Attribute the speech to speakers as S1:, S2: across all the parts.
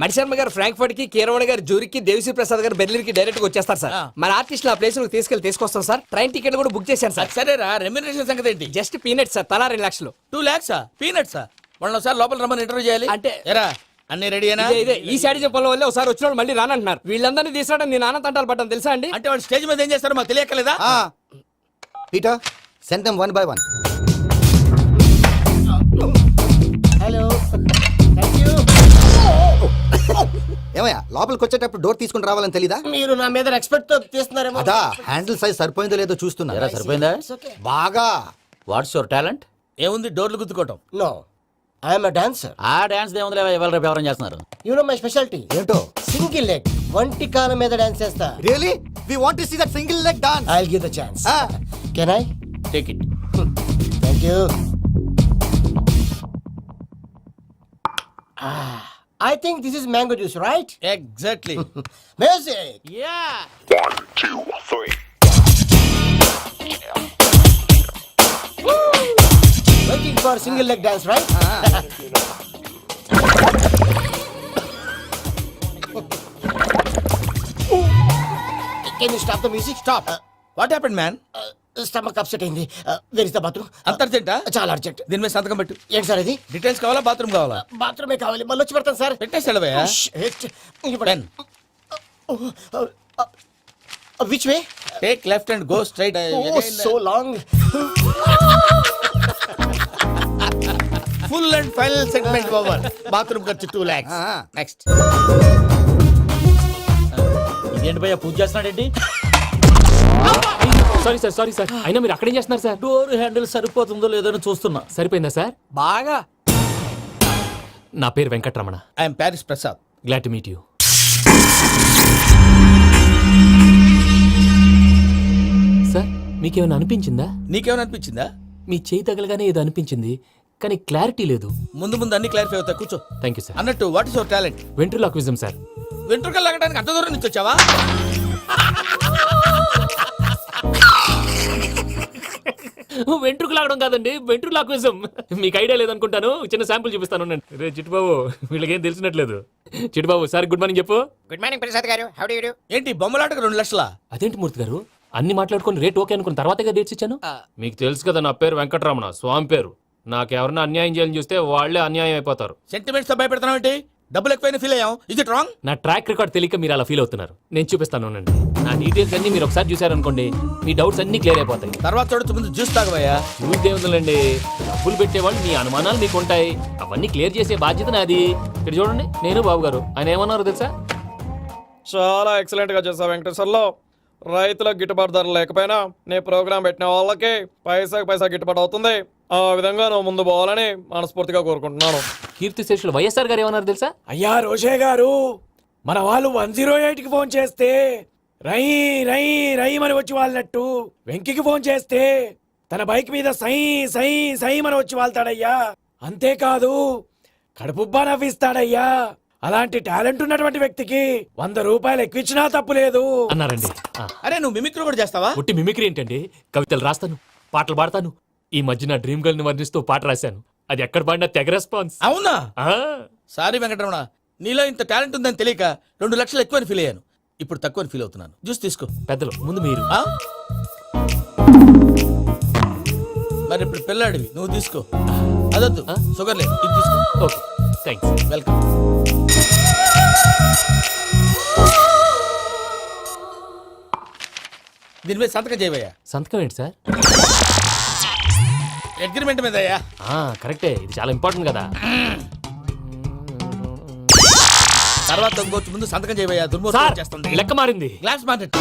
S1: మణిశర్మ గారు ఫ్రాంక్ఫర్ట్ కి, కీరవాణి గారు జూరికి, దేవిశ్రీ ప్రసాద్ గారు బెర్లిన్ కి డైరెక్ట్ గా వచ్చేస్తారు సార్. మన ఆర్టిస్ట్ ఆ ప్లేస్ తీసుకొస్తాం సార్. ట్రైన్ టికెట్ కూడా బుక్ చేశాను సార్.
S2: సరేరా, రెమ్యూనరేషన్ సంగతి ఏంటి?
S1: జస్ట్ పీనట్స్ సార్, తలా 2 లక్షలు.
S2: 2 lakhs పీనట్స్. వాళ్ళని ఒకసారి లోపల రమ్మని ఇంటర్వ్యూ చేయాలి.
S1: అంటే
S2: ఎరా అన్ని రెడీ అయినా?
S1: ఇదే ఈ సైడ్ చెప్పడం వల్ల ఒకసారి వచ్చిన వాళ్ళు మళ్ళీ రానంటున్నారు. వీళ్ళందరినీ తీసుకురావడం నేను నాన్న తంటాలు పడ్డాను తెలుసా అండి.
S2: అంటే వాళ్ళు స్టేజ్ మీద ఏం చేస్తారో మాకు తెలియక్కలేదా?
S3: Peter, send them one by one.
S4: Hello, thank you.
S3: ఏమయ్యా, లోపలికి వచ్చేటప్పుడు డోర్ తీసుకుని రావాలని తెలీదా?
S4: మీరు నా మీద ఎక్స్పెక్ట్ తో తీస్తున్నారేమో.
S3: అదా, హ్యాండిల్ సైజ్ సరిపోయిందో లేదో చూస్తున్నా.
S2: సరిపోయిందా?
S3: బాగా.
S2: What's your talent? ఏముంది, డోర్లు గుద్దుకోవటం.
S4: No, I'm a dancer.
S2: ఆ డాన్స్ దేవుందిలే, ఎవరు రేపు ఎవరైనా చేస్తున్నారు.
S4: You know my specialty.
S3: ఏంటో?
S4: సింగిల్ లెగ్, వంటి కాలం మీద డాన్స్ చేస్తా.
S3: Really? We want to see that single leg dance.
S4: I'll give the chance. Can I?
S2: Take it.
S4: Thank you. I think this is mango juice, right?
S2: Exactly.
S4: Music.
S2: Yeah.
S5: 1, 2, 3.
S4: Waiting for single leg dance, right? Can you stop the music?
S2: Stop. What happened man?
S4: Stomach upset అయింది. Where is the bathroom?
S2: అంత అర్జెంటా?
S4: చాలా urgent.
S2: దీని మీద సంతకం పెట్టు.
S4: ఏంటి sir ఇది?
S2: డీటెయిల్స్ కావాలా, బాత్రూమ్ కావాలా?
S4: బాత్రూమే కావాలి, మళ్ళీ వచ్చి పెడతాను సార్.
S2: పెట్టేసి వెళ్ళవయ్యా. Pen.
S4: Which way?
S2: Take left and go straight.
S4: So long.
S2: Full and final segment over. Bathroom ఖర్చు 2 lakhs. నెక్స్ట్. ఇదేంటి భయ్యా, పూజ చేస్తున్నాడేంటి?
S6: సారీ సార్ అయినా మీరు అక్కడేం చేస్తున్నారు సార్?
S2: డోర్ హ్యాండిల్ సరిపోతుందో లేదో అని చూస్తున్నా.
S6: సరిపోయిందా సార్?
S1: బాగా.
S6: నా పేరు Venkataramana.
S2: I'm Paris Prasad.
S6: Glad to meet you. Sir మీకేమైనా అనిపించిందా?
S2: నీకేమైనా అనిపించిందా?
S6: మీ చేయి తగలగానే ఏదో అనిపించింది, కానీ క్లారిటీ లేదు.
S2: ముందు ముందు అన్ని క్లారిఫై అవుతా, కూర్చో.
S6: Thank you sir.
S2: అన్నట్టు what is your talent?
S6: Ventriloquism sir.
S2: వెంట్రుకలు లాగడానికి అంత దూరం నుంచి వచ్చావా?
S6: వెంట్రుకు లాగడం కాదండి, వెంట్రులాక్విజం. మీకు ఐడియా లేదనుకుంటాను, చిన్న శాంపుల్ చూపిస్తాను. రే చిట్టుబాబు, వీళ్ళకేం తెలిసినట్లేదు. చిట్టుబాబు సార్ గుడ్ మార్నింగ్ చెప్పు.
S4: Good morning Prasad garu. How do you do?
S2: ఏంటి బొమ్మలాటకు 2 లక్షలా?
S6: అదేంటి మూర్తి గారు, అన్ని మాట్లాడుకుని రేట్ ఓకే అనుకున్న తర్వాతగా డేట్స్ ఇచ్చాను. మీకు తెలుసు కదా నా పేరు వెంకటరమణ, స్వామి పేరు. నాకెవరన్నా అన్యాయం చేయాలని చూస్తే వాళ్లే అన్యాయం అయిపోతారు.
S2: సెంటిమెంట్స్ తో భయపెడతావు ఏంటి? డబ్బులు ఎక్కువైనా ఫీల్ అయ్యాం. ఇది రాంగ్.
S6: నా ట్రాక్ రికార్డ్ తెలియక మీరు అలా ఫీల్ అవుతున్నారు. నేను చూపిస్తాను ఉండండి. నా డీటెయిల్స్ అన్ని మీరు ఒకసారి చూసారనుకోండి, మీ డౌట్స్ అన్ని క్లియర్ అయిపోతాయి.
S2: తర్వాత చూడొచ్చు, ముందు జ్యూస్ తాగబోయా.
S6: చూస్తే ఉందండి, డబ్బులు పెట్టేవాళ్ళు మీ అనుమానాలు మీకు ఉంటాయి, అవన్నీ క్లియర్ చేసే బాధ్యత నాది. ఇక్కడ చూడండి, నేను బాబు గారు. ఆయన ఏమన్నారు తెలుసా?
S7: చాలా ఎక్సలెంట్ గా చేసావు వెంకటేశ్వర్లో. రైతులకు గిట్టుబాటు ధర లేకపోయినా నీ ప్రోగ్రాం పెట్టిన వాళ్ళకి పైసాకి పైసా గిట్టుబాటు అవుతుంది. ఆ విధంగా నువ్వు ముందు పోవాలని మనస్ఫూర్తిగా కోరుకుంటున్నాను.
S6: కీర్తి శేషులు వైఎస్ఆర్ గారు ఏమన్నారు తెలుసా?
S8: అయ్యా రోషే గారు, మన వాళ్ళు 108కి ఫోన్ చేస్తే రై రై రై అని వచ్చి వాళ్ళనట్టు, వెంకికి ఫోన్ చేస్తే తన బైక్ మీద సై సై సై అని వచ్చి వాళ్తాడయ్యా. అంతేకాదు కడుపుబ్బా నవ్విస్తాడయ్యా. అలాంటి టాలెంట్ ఉన్నటువంటి వ్యక్తికి 100 రూపాయలు ఎక్కువచ్చినా తప్పు లేదు
S6: అన్నారండి.
S2: అరే నువ్వు మిమిక్రీ కూడా చేస్తావా?
S6: ఒట్టి మిమిక్రీ ఏంటండి, కవితలు రాస్తాను, పాటలు పాడతాను. ఈ మధ్య నా డ్రీమ్ గర్ల్ ని వర్ణిస్తూ పాట రాశాను, అది ఎక్కడ పాడినా తెగ రెస్పాన్స్.
S2: అవునా? సారీ వెంకటరమణ, నీలో ఇంత టాలెంట్ ఉందని తెలియక 2 లక్షలు ఎక్కువని ఫీల్ అయ్యాను. ఇప్పుడు తక్కువని ఫీల్ అవుతున్నాను. జ్యూస్ తీసుకో.
S6: పెద్దలు ముందు మీరు.
S2: మరి ఇప్పుడు పిల్లాడివి, నువ్వు తీసుకో. అదొద్దు, షుగర్ లేదు, ఇది తీసుకో.
S6: Okay thanks.
S2: వెల్కమ్. దీని మీద సంతకం చేయవయ్యా.
S6: సంతకం ఏంటి సార్?
S2: అగ్రిమెంట్ మీద అయ్యా.
S6: కరెక్టే, ఇది చాలా ఇంపార్టెంట్ కదా.
S2: తర్వాత ఇంకొచ్చి ముందు సంతకం చేయవయ్యా. దుర్మోహం చేస్తుంది.
S6: లెక్క మారింది.
S2: Glass market.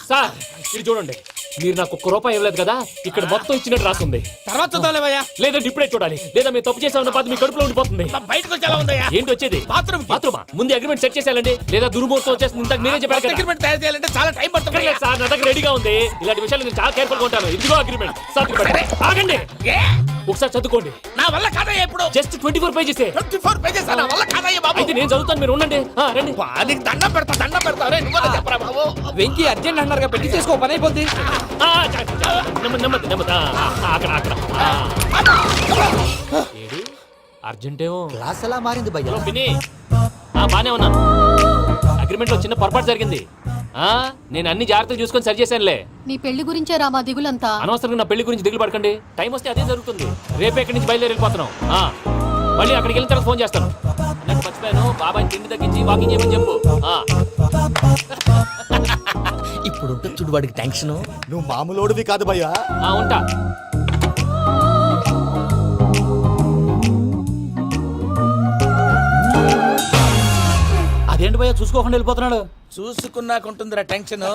S6: సార్ ఇది చూడండి, మీరు నాకు 1 రూపాయి ఇవ్వలేదు కదా, ఇక్కడ మొత్తం ఇచ్చినట్టు రాస్తుంది.
S2: తర్వాత చూద్దాంలేవయ్యా.
S6: లేదంటే ఇప్పుడే చూడాలి, లేదా మీరు తప్పు చేసామన్న బాధ మీ కడుపులో ఉండిపోతుంది.
S2: బయటకు వచ్చేలా ఉందయ్యా.
S6: ఏంటి వచ్చేది?
S2: బాత్రూమా?
S6: ముందు అగ్రిమెంట్ సెట్ చేసేయాలండి, లేదా దుర్మూర్తం వచ్చేస్తుంది. ఇంతకు మీరే చెప్పారు కదా.
S2: అగ్రిమెంట్ తయారు చేయాలంటే చాలా టైం పడుతుంది
S6: సార్. నా దగ్గర రెడీగా ఉంది. ఇలాంటి విషయాలు నేను చాలా కేర్ఫుల్ గా ఉంటాను. ఇదిగో అగ్రిమెంట్. ఆగండి, ఒకసారి చదువుకోండి.
S2: నా వల్ల కాదయ్యా. ఇప్పుడు
S6: జస్ట్ 24 పేజెస్.
S2: 24 పేజెస్ నా వల్ల కాదయ్యా బాబు.
S6: అయితే నేను చదువుతాను, మీరు ఉండండి. రండి.
S2: నీకు దండం పెడతా. చెప్పరా బాబు.
S1: వెంకీ అర్జెంట్ అంటున్నారు, పెట్టి తీసుకో, పని అయిపోద్ది.
S6: నెమ్మది. అక్కడ అర్జెంటేమో.
S3: క్లాస్ ఎలా మారింది భయ్యా?
S6: హలో పిన్ని, బానే ఉన్నాను. అగ్రిమెంట్ లో చిన్న పొరపాటు జరిగింది. నేను అన్ని జాగ్రత్తలు చూసుకొని సరి చేశానులే.
S9: నీ పెళ్లి గురించే రామా దిగులంతా.
S6: అనవసరంగా నా పెళ్లి గురించి దిగులు పడకండి. టైం వస్తే అదే జరుగుతుంది. రేపే ఇక్కడి నుంచి బయలుదేరి వెళ్ళిపోతున్నాం. మళ్ళీ అక్కడికి వెళ్ళిన తర్వాత ఫోన్ చేస్తాను. నాకు మర్చిపోయాను, బాబాయ్ తిండి తగ్గించి వాకింగ్ చేయమని చెప్పు.
S2: ఇప్పుడు ఉంటుంది చూడు వాడికి టెన్షన్.
S3: నువ్వు మామూలోడివి కాదు భయ్యా.
S6: ఉంటా.
S8: అదేంటి భయ్యా చూసుకోకుండా వెళ్ళిపోతున్నాడు?
S2: చూసుకున్నాకుంటుందిరా టెన్షన్.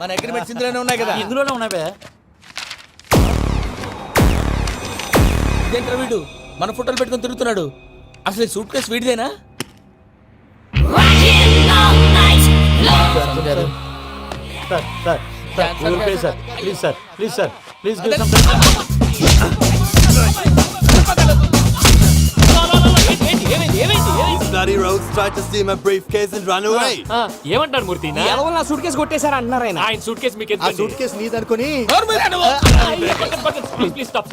S2: మన అగ్రిమెంట్స్ ఇందులోనే ఉన్నాయి కదా.
S8: ఇందులోనే ఉన్నాయి భయ్యా.
S2: ఇదేంట్రా వీడు మన ఫోటోలు పెట్టుకొని తిరుగుతున్నాడు? అసలు సూట్ కేసు వీడిదేనా?
S10: Bloody rogues tried to steal my briefcase and run away.
S6: ఏమంటారు మూర్తి?
S1: ఎవరు నా సూట్ కేసు కొట్టేశారు అంటున్నారు ఆయన.
S6: ఆయన సూట్ కేసు మీకు
S3: ఆ సూట్ కేసు నీదనుకుని
S6: ప్లీజ్ స్టాప్.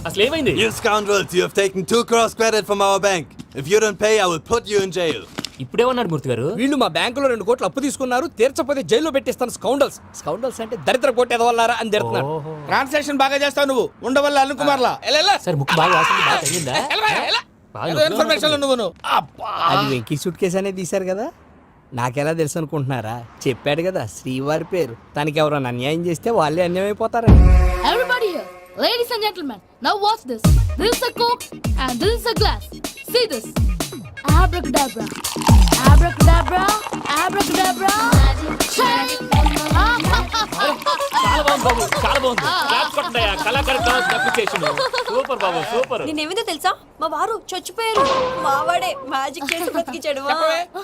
S6: అసలు ఏమైంది?
S10: You scoundrels, you have taken 2 crores credit from our bank. If you don't pay, I will put you in jail.
S6: ఇప్పుడేమన్నాడు మూర్తి గారు?
S1: వీళ్ళు మా బ్యాంకులో 2 కోట్లు అప్పు తీసుకున్నారు, తీర్చపోతే జైల్లో పెట్టిస్తాను. స్కౌండల్స్ అంటే దరిద్ర కొట్టి ఎదవల్లారా అని తిడుతున్నాడు.
S2: ట్రాన్సాక్షన్ బాగా చేస్తావు నువ్వు. ఉండవల్ల అరుణ్ కుమార్లా.
S6: సార్ ముక్కు బాగా వాసింది, బాగా తగ్గిందా? బాగా
S2: ఇన్ఫర్మేషన్ నువ్వు.
S1: అది వెంకీ సూట్ కేసు అనేది తీశారు కదా, నాకెలా తెలుసు అనుకుంటున్నారా? చెప్పాడు కదా శ్రీవారి పేరు. తనకి ఎవరైనా అన్యాయం చేస్తే వాళ్ళే అన్యాయం అయిపోతారని.
S9: Everybody here, ladies and gentlemen, now watch this. This is a coke and this is a glass. See this. Abracadabra, abracadabra, abracadabra.
S6: చాలా బాగుంది బాబు, చాలా బాగుంది. క్లాప్స్ కొట్టండి, కళాకారు అప్రిసియేషన్. సూపర్ బాబు, సూపర్.
S9: నేనేమిందో తెలుసా, మా వారు చచ్చిపోయారు. మావాడే మ్యాజిక్ చేసి బ్రతికించాడు.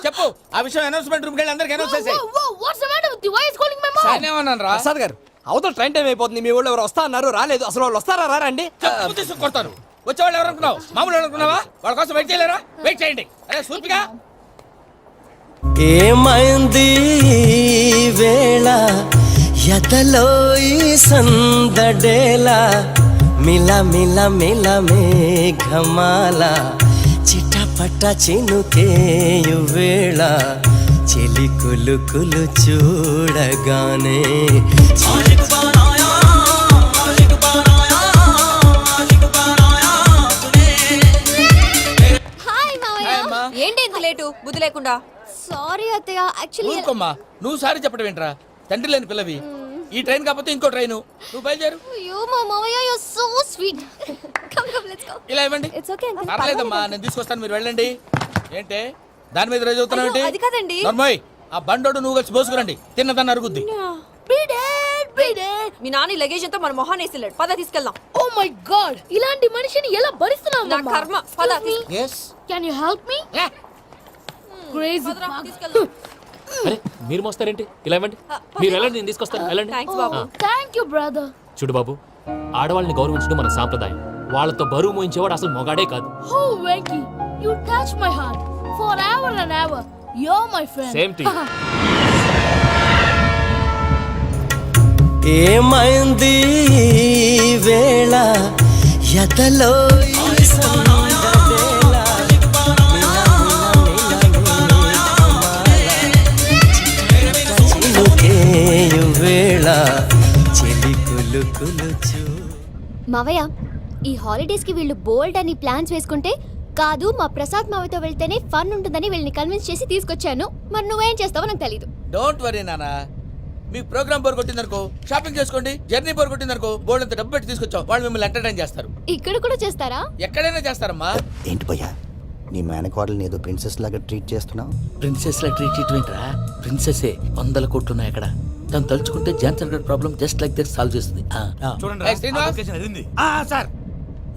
S2: చెప్పు ఆ విషయం. అనౌన్స్మెంట్ రూమ్ కి అందరికి అనౌన్స్ చేసేయ్.
S9: What's the matter with you? Why is calling my mom?
S2: నేనేమన్నాను రా?
S1: ప్రసాద్ గారు, అవతల ట్రైన్ టైం అయిపోతుంది. మీ వాళ్ళు ఎవరు వస్తా అన్నారు, రాలేదు. అసలు వాళ్ళు వస్తారా రారా అండి?
S2: చెప్పు తీసుకు కొడతారు. వచ్చేవాళ్ళు ఎవరు అనుకున్నావు? మామూలు అనుకున్నావా? వాళ్ళ కోసం వెయిట్ చేయలేరా? వెయిట్ చేయండి. అరే సూపిగా
S11: ఏమైంది వేళ ఎదలో ఈ సందడేల మిల మిల మిల మేఘమాల చిటపట చినుకేయు వేళ చెలి కులు కులు చూడగానే
S9: హాయ్ మావయ్య. ఏంటి ఇంత లేటు? బుద్ధి లేకుండా. సారీ అత్తయ్య, యాక్చువల్లీ
S2: ఊరుకోమ్మా. నువ్వు సారి చెప్పడం ఏంట్రా? తండ్రి లేని పిల్లవి. ఈ ట్రైన్ కాకపోతే ఇంకో ట్రైన్. నువ్వు బయలుదేరు.
S9: అయ్యో మా మావయ్య, you are so sweet. Come let's go.
S2: ఇలా ఇవ్వండి.
S9: It's okay uncle.
S2: పర్లేదమ్మా, నేను తీసుకొస్తాను, మీరు వెళ్ళండి. ఏంటే దాని మీద రోజు అవుతున్నావు ఏంటి?
S9: అది కాదండి.
S2: నర్మోయ్, ఆ బండోడు నువ్వు కలిసి పోసుకురండి. తిన్నదాన్ని అరుగుద్ది.
S9: మీ నాని లగేజ్ అంతా మన మొహాన్ని వేసిల్లాడు. పద తీసుకెళ్దాం. ఓ మై గాడ్, ఇలాంటి మనిషిని ఎలా భరిస్తున్నావు? నా కర్మ. పద.
S2: yes
S9: can you help me? Crazy. తీసుకెళ్దాం.
S6: అరే మీరు మోస్తారేంటి? ఇలా ఇవ్వండి. మీరు వెళ్ళండి, నేను తీసుకొస్తాను. వెళ్ళండి.
S9: థాంక్స్ బాబు. Thank you brother.
S6: చూడు బాబు, ఆడవాళ్ళని గౌరవించడం మన సాంప్రదాయం. వాళ్ళతో బరువు మోయించేవాడు అసలు మొగాడే కాదు.
S9: Oh Venky, you touch my heart for ever and ever. You are my friend.
S6: Same to you.
S11: ఏమైంది వేళ ఎదలో ఈ సందడేల చినుకేయు వేళ చెలి కులు కులు చూ.
S9: మావయ్య, ఈ హాలిడేస్ కి వీళ్ళు బోల్డ్ అని ప్లాన్స్ వేసుకుంటే కాదు మా ప్రసాద్ మావయ్యతో వెళ్తేనే ఫన్ ఉంటుందని వీళ్ళని కన్విన్స్ చేసి తీసుకొచ్చాను. మరి నువ్వేం చేస్తావో నాకు తెలీదు.
S2: డోంట్ వరీ నానా. మీ ప్రోగ్రామ్ బోర్ కొట్టిందనుకో షాపింగ్ చేసుకోండి. జర్నీ బోర్ కొట్టిందనుకో బోర్డు అంత డబ్బు పెట్టి తీసుకొచ్చాం. వాళ్ళు మిమ్మల్ని ఎంటర్టైన్ చేస్తారు.
S9: ఇక్కడ కూడా చేస్తారా?
S2: ఎక్కడైనా చేస్తారమ్మా.
S3: ఏంటి భయ్యా, నీ మేనకోడల్ని ఏదో ప్రిన్సెస్ లాగా ట్రీట్ చేస్తున్నావు?
S2: ప్రిన్సెస్ లా ట్రీట్ చేయటమేంట్రా? ప్రిన్సెసే 100 కోట్లు ఉన్నాయి అక్కడ. తను తలుచుకుంటే జాన్సన్ గడ్ problem just like this solve చేస్తుంది.
S8: సార్,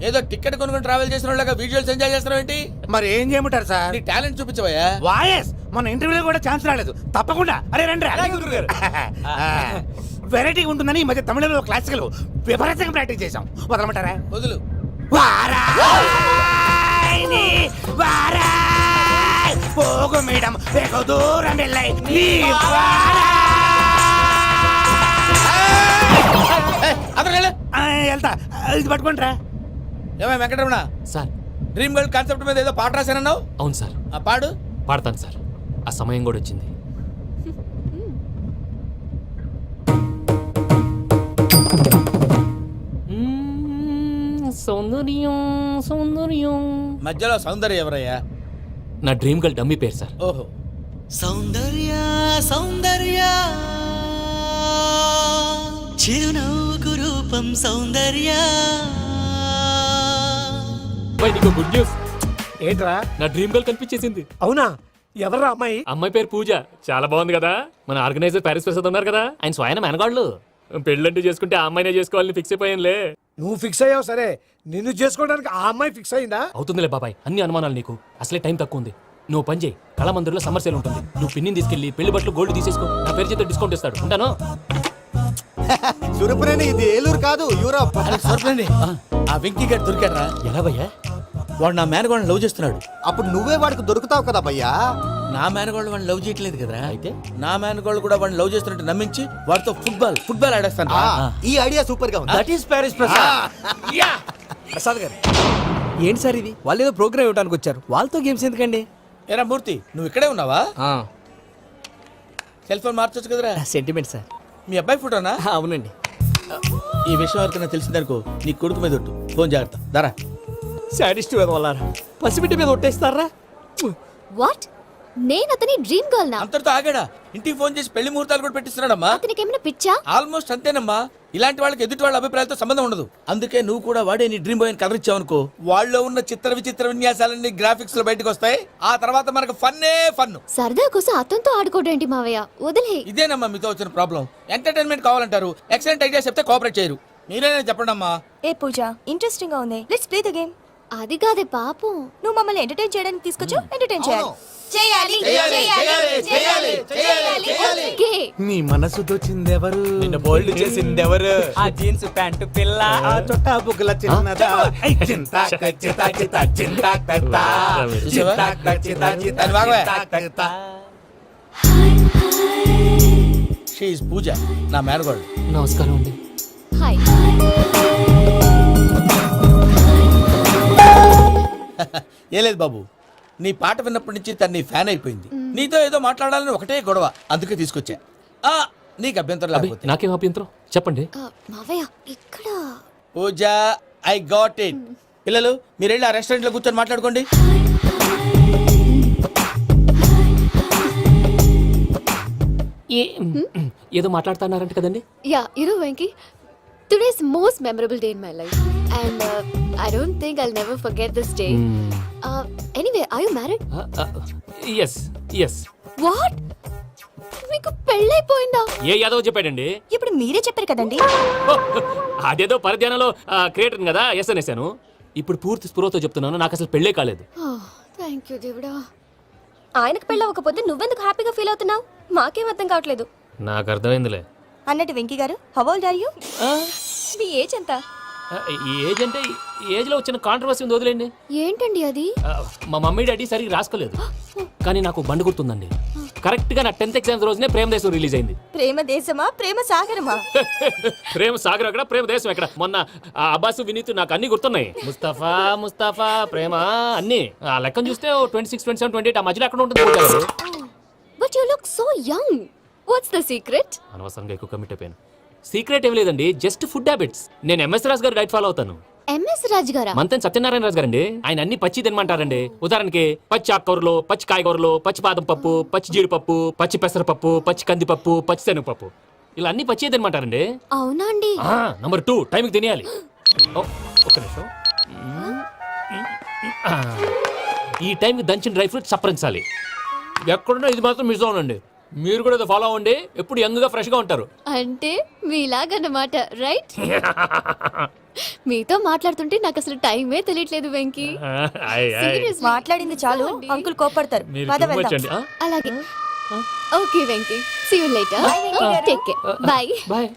S2: ఏదో టికెట్ కొనుక్కొని ట్రావెల్ చేసిన వాళ్ళగా విజువల్స్ ఎంజాయ్ చేస్తున్నావు ఏంటి?
S8: మరి ఏం చేయమంటారు సార్?
S2: నీ టాలెంట్ చూపించవయ్యా.
S8: వాయస్ మన ఇంటర్వ్యూలో కూడా ఛాన్స్ రాలేదు. తప్పకుండా. అరే రండి. వెరైటీ ఉంటుందని ఈ మధ్య తమిళంలో క్లాసికల్ విపరీతంగా ప్రాక్టీస్ చేసాం. వదలమంటారా?
S2: వదులు.
S8: వారాయని వారాయ్ పోగు మేడం వెగు దూరం వెళ్ళై నీ
S2: అతను
S8: వెళ్తా. ఇది పట్టుకుంటారా?
S2: ఏమై Venkataramana,
S6: sir
S2: dream girl concept మీద ఏదో పాట రాశానన్నావు.
S6: అవును సార్,
S2: ఆ పాడు.
S6: పాడతాను సార్. ఆ సమయం కూడా వచ్చింది. సౌందర్యం సౌందర్యం.
S2: మధ్యలో సౌందర్య ఎవరయ్యా?
S6: నా డ్రీమ్ గర్ల్ డమ్మీ పేరు సార్.
S2: ఓహో.
S11: సౌందర్య సౌందర్య చిరునవ్వుకు రూపం సౌందర్య.
S6: అబ్బాయి, నీకు గుడ్ న్యూస్.
S8: ఏంట్రా?
S6: నా డ్రీమ్ గర్ల్ కనిపించేసింది.
S8: అవునా? ఎవరా అమ్మాయి?
S6: అమ్మాయి పేరు పూజ. చాలా బాగుంది కదా. మన ఆర్గనైజర్ ప్యారిస్ ప్రసాద్ ఉన్నారు కదా, ఆయన స్వయం మెనగాళ్ళు. పెళ్ళంటూ చేసుకుంటే ఆ అమ్మాయినే చేసుకోవాలని ఫిక్స్ అయిపోయానులే.
S8: నువ్వు ఫిక్స్ అయ్యావు సరే, నిన్ను చేసుకోవడానికి ఆ అమ్మాయి ఫిక్స్ అయిందా?
S6: అవుతుందిలే బాబాయ్, అన్ని అనుమానాలు నీకు. అసలే టైం తక్కువ ఉంది. నువ్వు పని చేయి, కళామందిర్లో సమ్మర్ సేల్ ఉంటుంది. నువ్వు పిన్నిని తీసుకెళ్లి పెళ్లి బట్టలు గోల్డ్ తీసేసుకో. నా పేరు చేత డిస్కౌంట్ ఇస్తాడు. ఉంటాను.
S3: సురపురేని ఇది ఏలూరు కాదు, యూరోప్.
S2: సరిపోయింది. ఆ వెంకీ గారు దొరికాడరా?
S6: ఎలా భయ్యా?
S2: వాడు నా మేనగోళ్ళని లవ్ చేస్తున్నాడు.
S3: అప్పుడు నువ్వే వాడికి దొరుకుతావు కదా భయ్యా.
S2: నా మేనగోళ్ళు వాడిని లవ్ చేయట్లేదు కదరా. అయితే నా మేనగోళ్ళు కూడా వాడిని లవ్ చేస్తున్నట్టు నమ్మించి వాడితో ఫుట్బాల్ ఆడేస్తాను.
S3: ఈ ఐడియా సూపర్ గా ఉంది.
S2: That is Paris Prasad.
S1: Prasad గారు, ఏంటి సార్ ఇది? వాళ్ళు ఏదో ప్రోగ్రామ్ ఇవ్వడానికి వచ్చారు, వాళ్ళతో గేమ్స్ ఎందుకండి?
S2: ఏరా మూర్తి, నువ్వు ఇక్కడే ఉన్నావా? సెల్ ఫోన్ మార్చొచ్చు కదరా.
S1: Sentiment sir.
S2: మీ అబ్బాయి ఫోటోనా?
S1: అవునండి.
S2: ఈ విషయం ఎవరికైనా తెలిసిందనుకో నీ కొడుకు మీద ఒట్టు. ఫోన్ జాగ్రత్త. దారా.
S1: సాడిస్ట్ వాళ్ళారా, పసిబిడ్డ మీద ఒట్టేస్తారా?
S9: వాట్? నేను అతని డ్రీమ్ గర్ల్ నా?
S2: అంతటితో ఆగాడా? ఇంటికి ఫోన్ చేసి పెళ్లి ముహూర్తాలు కూడా పెట్టిస్తున్నాడమ్మా.
S9: అతనికి ఏమైనా పిచ్చా?
S2: ఆల్మోస్ట్ అంతేనమ్మా. ఇలాంటి వాళ్ళకి ఎదుటి వాళ్ళ అభిప్రాయాలతో సంబంధం ఉండదు. అందుకే నువ్వు కూడా వాడే నీ డ్రీమ్ బాయ్ కవర్ ఇచ్చావనుకో, వాళ్ళలో ఉన్న చిత్ర విచిత్ర విన్యాసాలన్నీ గ్రాఫిక్స్ లో బయటకు వస్తాయి. ఆ తర్వాత మనకు ఫన్నే ఫన్.
S9: సరదా కోసం అతనితో ఆడుకోవడం మావయ్య, వదిలే.
S2: ఇదేనమ్మా మీతో వచ్చిన ప్రాబ్లం. ఎంటర్టైన్మెంట్ కావాలంటారు, ఎక్సలెంట్ ఐడియా చెప్తే కోఆపరేట్ చేయరు. మీరేనా చెప్పండి అమ్మా.
S12: ఏ పూజ, ఇంట్రెస్టింగ్ గా ఉంది. Let's play the game.
S9: అది కాదే పాపం.
S12: నువ్వు మమ్మల్ని ఎంటర్టైన్ చేయడానికి తీసుకొచ్చావు, ఎంటర్టైన్ చేయాలి.
S9: ఓకే.
S1: నీ మనసు దోచిందెవరు? నిన్ను బోల్డ్ చేసిందెవరు? ఆ జీన్స్ ప్యాంటు పిల్ల, ఆ చుట్టా బుగ్గల చిన్నదా.
S2: షీ ఈజ్ పూజ, నా మేనగోడు.
S6: నమస్కారం అండి.
S9: హాయ్.
S2: ఏ లేదు బాబు, నీ పాట విన్నప్పటి నుంచి తను నీ ఫ్యాన్ అయిపోయింది. నీతో ఏదో మాట్లాడాలని ఒకటే గొడవ, అందుకే తీసుకొచ్చా. నీకు అభ్యంతరం
S6: అబ్బే,
S2: లేకపోతే.
S6: నాకేం అభ్యంతరం చెప్పండి.
S9: మావయ్య ఇక్కడ.
S2: పూజ, ఐ గాట్ ఇట్. పిల్లలు మీరు వెళ్ళి ఆ రెస్టారెంట్ లో కూర్చొని మాట్లాడుకోండి.
S6: ఏదో మాట్లాడుతున్నారంట కదండి.
S9: Yeah, Venky, today's most memorable day in my life and I don't think I'll never forget this day. Anyway, are you married?
S6: Yes yes.
S9: What? మీకు పెళ్ళైపోయిందా?
S6: ఏ యాదవ్ చెప్పాడండి?
S12: ఇప్పుడు మీరే చెప్పారు కదండి.
S6: అదేదో పరధ్యానంలో క్రియేటర్ కదా ఎస్ అనేసాను. ఇప్పుడు పూర్తి స్పృహతో చెప్తున్నాను, నాకు అసలు పెళ్ళే కాలేదు.
S9: థ్యాంక్ యూ దేవుడా.
S12: ఆయనకు పెళ్ళవకపోతే నువ్వెందుకు హ్యాపీగా ఫీల్ అవుతున్నావు? మాకేం అర్థం కావట్లేదు.
S6: నాకు అర్థమైందిలే.
S12: అన్నట్టు Venky garu, how old are you? మీ ఏజ్ ఎంత?
S6: ఏజ్ అంటే ఏజ్ లో వచ్చిన కాంట్రవర్సీ ఉంది, వదిలేండి.
S9: ఏంటండి అది?
S6: మా మమ్మీ డాడీ సరిగ్గా రాసుకోలేదు, కానీ నాకు బండి గుర్తుందండి. కరెక్ట్ గా నా 10th ఎగ్జామ్స్ రోజునే ప్రేమ దేశం రిలీజ్ అయింది.
S12: ప్రేమ దేశమా, ప్రేమ సాగరమా?
S6: ప్రేమ సాగర్ ఎక్కడ, ప్రేమ దేశం ఎక్కడ? మొన్న అబ్బాసు వినీత్ నాకు అన్ని గుర్తున్నాయి. ముస్తఫా ముస్తఫా ప్రేమ అన్ని ఆ లెక్కను చూస్తే 26, 27, 28 ఆ మధ్యలో ఎక్కడ ఉంటుంది.
S9: But you look so young. What's the secret?
S6: అనవసరంగా ఎక్కువ కమిట్ అయిపోయాను. సీక్రెట్ ఏం లేదండి, జస్ట్ ఫుడ్ హ్యాబిట్స్. నేను ఎంఎస్ రాజు గారు డైట్ ఫాలో అవుతాను.
S9: ఎంఎస్ రాజ్ గారా?
S6: మంతెన్ సత్యనారాయణ రాజు గారండి. ఆయన అన్ని పచ్చి తినమంటారండి. ఉదాహరణకి పచ్చి ఆకుకూరలు, పచ్చి కాయగూరలు, పచ్చి బాదం పప్పు, పచ్చి జీడిపప్పు, పచ్చి పెసరపప్పు, పచ్చి కందిపప్పు, పచ్చి శనగపప్పు, ఇలా అన్ని పచ్చి తినమంటారండి.
S9: అవునా అండి?
S6: నంబర్ 2, టైంకి తినేయాలి. ఒక్క నిమిషం. ఈ టైంకి దంచిన డ్రై ఫ్రూట్స్ సప్పరించాలి. ఎక్కడున్నా ఇది మాత్రం మిస్ అవునండి. మీరు కూడా ఫాలో అవ్వండి, ఎప్పుడు యంగ్ గా ఫ్రెష్ గా ఉంటారు.
S9: అంటే మీలాగన్నమాట, రైట్? మీతో మాట్లాడుతుంటే నాకు అసలు టైమే తెలియట్లేదు వెంకీ. Seriously.
S12: మాట్లాడింది చాలు, అంకుల్ కోపడతారు.
S6: మీరు
S12: పద
S6: too much
S12: వెళ్దాం.
S6: అండి.
S9: అలాగే. Okay Venky, see you later. Take care. Bye.
S6: Bye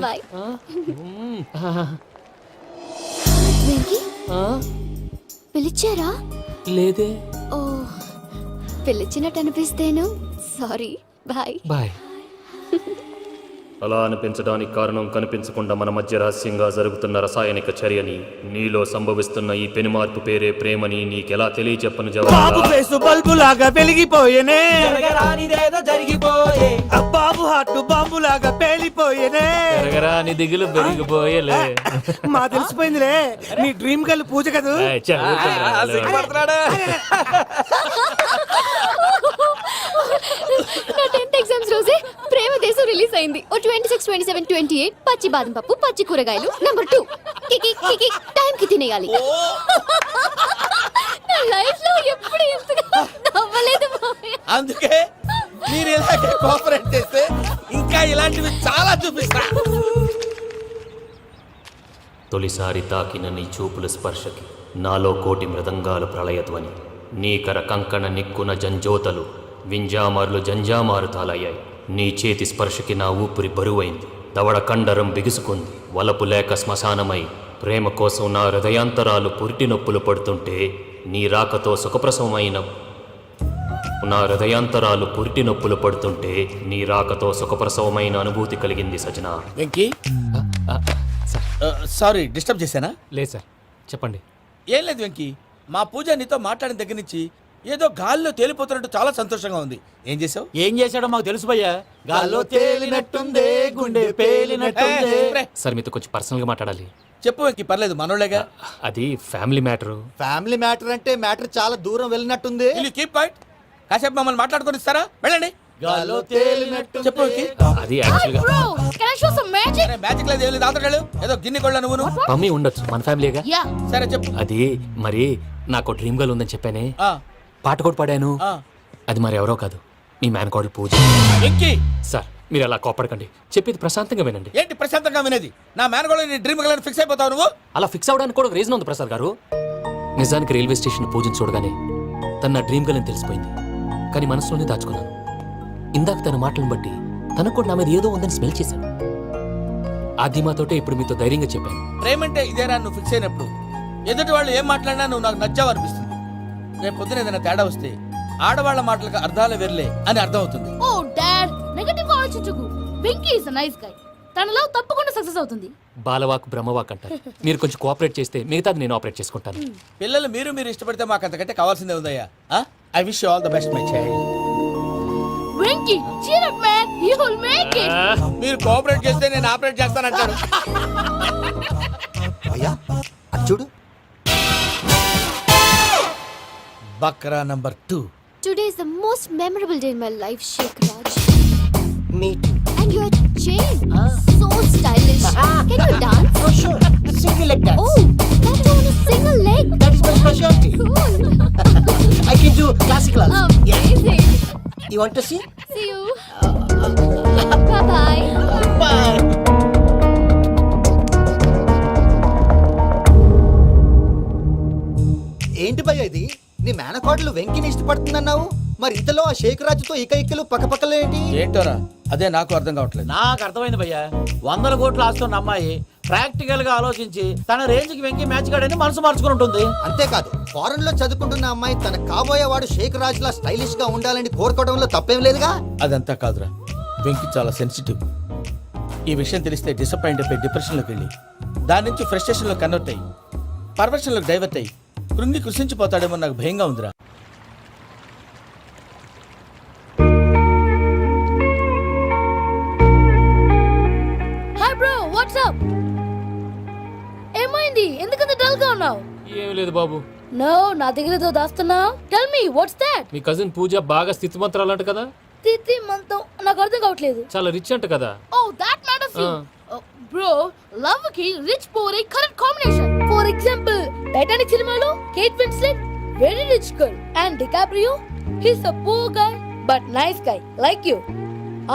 S9: bye. Venky, పిలిచారా?
S6: లేదే.
S9: ఓ, పిలిచినట్టు అనిపిస్తేను. సారీ. బాయ్.
S6: బాయ్. అలా అనిపించడానికి కారణం కనిపించకుండా మన మధ్య రహస్యంగా జరుగుతున్న రసాయనిక చర్యని, నీలో సంభవిస్తున్న ఈ పెనుమార్పు పేరే ప్రేమని నీకెలా తెలియచెప్పను జవాబు.
S8: బల్బు లాగా వెలిగిపోయేనే
S2: జరిగిపోయే
S8: బాబు హార్ట్ బాంబు లాగా పేలిపోయేనే
S6: పెరగరాని దిగులు పెరిగిపోయలే.
S8: మా తెలిసిపోయిందిలే నీ డ్రీమ్ గర్ల్ పూజ కదా.
S12: నా 10th ఎగ్జామ్స్ రోజే ప్రేమ దేశం రిలీజ్ అయింది. ఓ 26, 27, 28 పచ్చి బాదం పప్పు, పచ్చి కూరగాయలు. నెంబర్ 2 కికి కికి టైం కి తినేయాలి. నా లైఫ్ లో ఎప్పుడు ఇంతగా నవ్వలేదు మామయ్య.
S2: అందుకే మీరు ఇలాగే కోఆపరేట్ చేస్తే ఇంకా ఇలాంటివి చాలా చూపిస్తా.
S6: తొలిసారి తాకిన నీ చూపుల స్పర్శకి నాలో కోటి మృదంగాలు ప్రళయధ్వని. నీకర కంకణ నిక్కున జంజోతలు వింజామారులు జంజామారు తాలయ్యాయి. నీ చేతి స్పర్శకి నా ఊపిరి బరువైంది. దవడ కండరం బిగుసుకుంది. వలపు లేక శ్మశానమై ప్రేమ కోసం నా హృదయాంతరాలు పురిటి నొప్పులు పడుతుంటే నీ రాకతో సుఖప్రసవమైన అనుభూతి కలిగింది సజనా.
S2: వెంకీ సారీ డిస్టర్బ్ చేశానా?
S6: లేదు సార్, చెప్పండి.
S2: ఏం లేదు వెంకీ, మా పూజ నీతో మాట్లాడిన దగ్గర నుంచి ఏదో గాల్లో తేలిపోతున్నట్టు చాలా సంతోషంగా ఉంది. ఏం చేసావు?
S8: ఏం చేశాడో మాకు తెలుసు భయ్యా. గాల్లో తేలినట్టుందే గుండె పేలినట్టుందే.
S6: సార్ మీతో కొంచెం పర్సనల్గా మాట్లాడాలి.
S2: చెప్పు వెంకీ, పర్లేదు మనోళ్ళేగా.
S6: అది ఫ్యామిలీ మ్యాటరు.
S3: ఫ్యామిలీ మ్యాటర్ అంటే మ్యాటర్ చాలా దూరం వెళ్ళినట్టుంది.
S2: Keep point. కాసేపు మమ్మల్ని మాట్లాడుకొని ఇస్తారా? వెళ్ళండి.
S3: గాల్లో తేలినట్టు
S2: చెప్పు వెంకీ.
S6: అది యాక్చువల్గా
S9: Bro, can I show some magic?
S2: అరే మ్యాజిక్ లేదు, ఏం లేదు, ఆతడాలు ఏదో గిన్నె కొళ్ళ నువ్వు.
S6: మమ్మీ ఉండొచ్చు, మన ఫ్యామిలీగా.
S9: Yeah.
S2: సరే చెప్పు.
S6: అది మరి నాకు డ్రీమ్ గర్ల్ ఉందని చెప్పానే,
S2: ఆ,
S6: పాట కూడా పాడాను.
S2: ఆ.
S6: అది మరి ఎవరో కాదు, మీ మేనకోడలు పూజ.
S2: వెంకీ
S6: సార్ మీరు అలా కోపడకండి, చెప్పేది ప్రశాంతంగా వినండి.
S2: ఏంటి ప్రశాంతంగా వినేది? నా మేనగోళ నీ డ్రీమ్ గర్ల్ ఫిక్స్ అయిపోతావు నువ్వు.
S6: అలా ఫిక్స్ అవడానికి కూడా ఒక రీజన్ ఉంది ప్రసాద్ గారు. నిజానికి రైల్వే స్టేషన్ పూజను చూడగానే తన నా డ్రీమ్ గర్ల్ అని తెలిసిపోయింది. కానీ మనసులోనే దాచుకున్నాను. ఇందాక తన మాటలను బట్టి తనకు కూడా నా మీద ఏదో ఉందని స్మెల్ చేశాను. ఆ ధీమాతోటే ఇప్పుడు మీతో ధైర్యంగా చెప్పాను.
S2: ప్రేమంటే ఇదేరా నువ్వు ఫిక్స్ అయినప్పుడు ఎదుటి వాళ్ళు ఏం మాట్లాడినా నువ్వు నాకు నచ్చావు అనిపిస్తుంది. రేపు పొద్దున ఏదైనా తేడా వస్తే ఆడవాళ్ల మాటలకు అర్థాలు వెర్లే అని అర్థం అవుతుంది.
S9: Oh, Dad, నెగటివ్ ఆలోచించకు. Venky is a nice guy. తన లవ్ తప్పకుండా సక్సెస్ అవుతుంది.
S6: బాలవాక్ బ్రహ్మవాక్ అంటారు. మీరు కొంచెం కోఆపరేట్ చేస్తే మిగతాది నేను ఆపరేట్ చేసుకుంటాను.
S2: పిల్లలు మీరు ఇష్టపడితే మాకు అంతకంటే కావాల్సిందే ఉందయ్యా. I wish you all the best my child.
S9: Venky, cheer up man, you will make it.
S2: మీరు కోఆపరేట్ చేస్తే నేను ఆపరేట్ చేస్తానంటారు.
S3: అయ్యా అది చూడు.
S2: Bakra number 2.
S12: Today is the most memorable day in my life, Sheikh Raj.
S4: Me too.
S12: And your chain, so stylish. Can you dance?
S4: Oh, sure. Single leg dance.
S12: Oh, that is on a single leg.
S4: That is my specialty.
S12: Cool.
S4: I can do classical also.
S12: Amazing.
S4: You want to see?
S12: See you. Bye-bye.
S4: Bye.
S3: ఏంటి భయ్య ఇది? నీ మేనకోడలు వెంకిని ఇష్టపడుతుందన్నావు, మరి ఇంతలో ఆ షేక్ రాజుతో ఇకలు పక్కపక్కలు ఏంటి?
S2: ఏంటోరా అదే నాకు అర్థం కావట్లేదు.
S8: నాకు అర్థమైంది భయ్యా. 100 కోట్లు ఆస్తున్న అమ్మాయి ప్రాక్టికల్ గా ఆలోచించి తన రేంజ్ కి వెంకి మ్యాచ్ కాడని మనసు మార్చుకుని ఉంటుంది.
S3: అంతేకాదు ఫారెన్ లో చదువుకుంటున్న అమ్మాయి తన కాబోయేవాడు షేక్ రాజ్ లా స్టైలిష్ గా ఉండాలని కోరుకోవడంలో తప్పేం లేదుగా.
S2: అదంతా కాదురా, వెంకి చాలా సెన్సిటివ్. ఈ విషయం తెలిస్తే డిసప్పాయింట్ అయిపోయి డిప్రెషన్లోకి వెళ్ళి దాని నుంచి ఫ్రస్ట్రేషన్లో కన్వర్ట్ అయ్యి పర్వర్షన్లోకి డైవర్ట్ అయ్యి కృంగి కృషించిపోతాడేమో నాకు భయంగా ఉందిరా.
S9: Hi bro, what's up? ఏమైంది? ఎందుకంత డల్ గా ఉన్నావు?
S6: ఏం లేదు బాబు.
S9: No, నా దగ్గర ఏదో దాస్తున్నావు. Tell me, what's that?
S6: మీ కజిన్ పూజ బాగా స్థితిమంతరాలు అంట కదా.
S9: తిత్తి మంతం నాకు అర్థం కావట్లేదు.
S6: చాలా రిచ్ అంట కదా.
S9: Oh, that matters you. Bro, love కి rich poor correct combination. For example Titanic సినిమాలో Kate Winslet very rich girl and DiCaprio he's a poor guy but nice guy like you.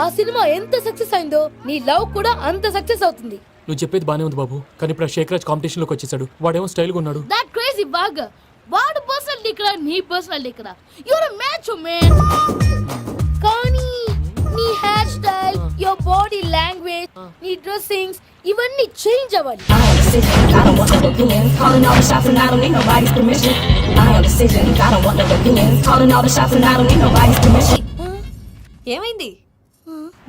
S9: ఆ సినిమా ఎంత సక్సెస్ అయిందో నీ love కూడా అంత success అవుతుంది.
S6: నువ్వు చెప్పేది బానే ఉంది బాబు, కానీ ఇప్పుడు షేక్ రాజ్ కాంపిటీషన్ లోకి వచ్చేసాడు. వాడేమో స్టైల్ గా ఉన్నాడు.
S9: దట్ క్రేజీ బాగ్. వాడు పర్సనల్ ఇక్కడ నీ పర్సనల్ ఇక్కడ. You are a match man. కానీ నీ hair style, your body language, నీ డ్రెస్సింగ్స్ ఇవన్నీ చేంజ్ అవ్వాలి.
S12: ఏమైంది?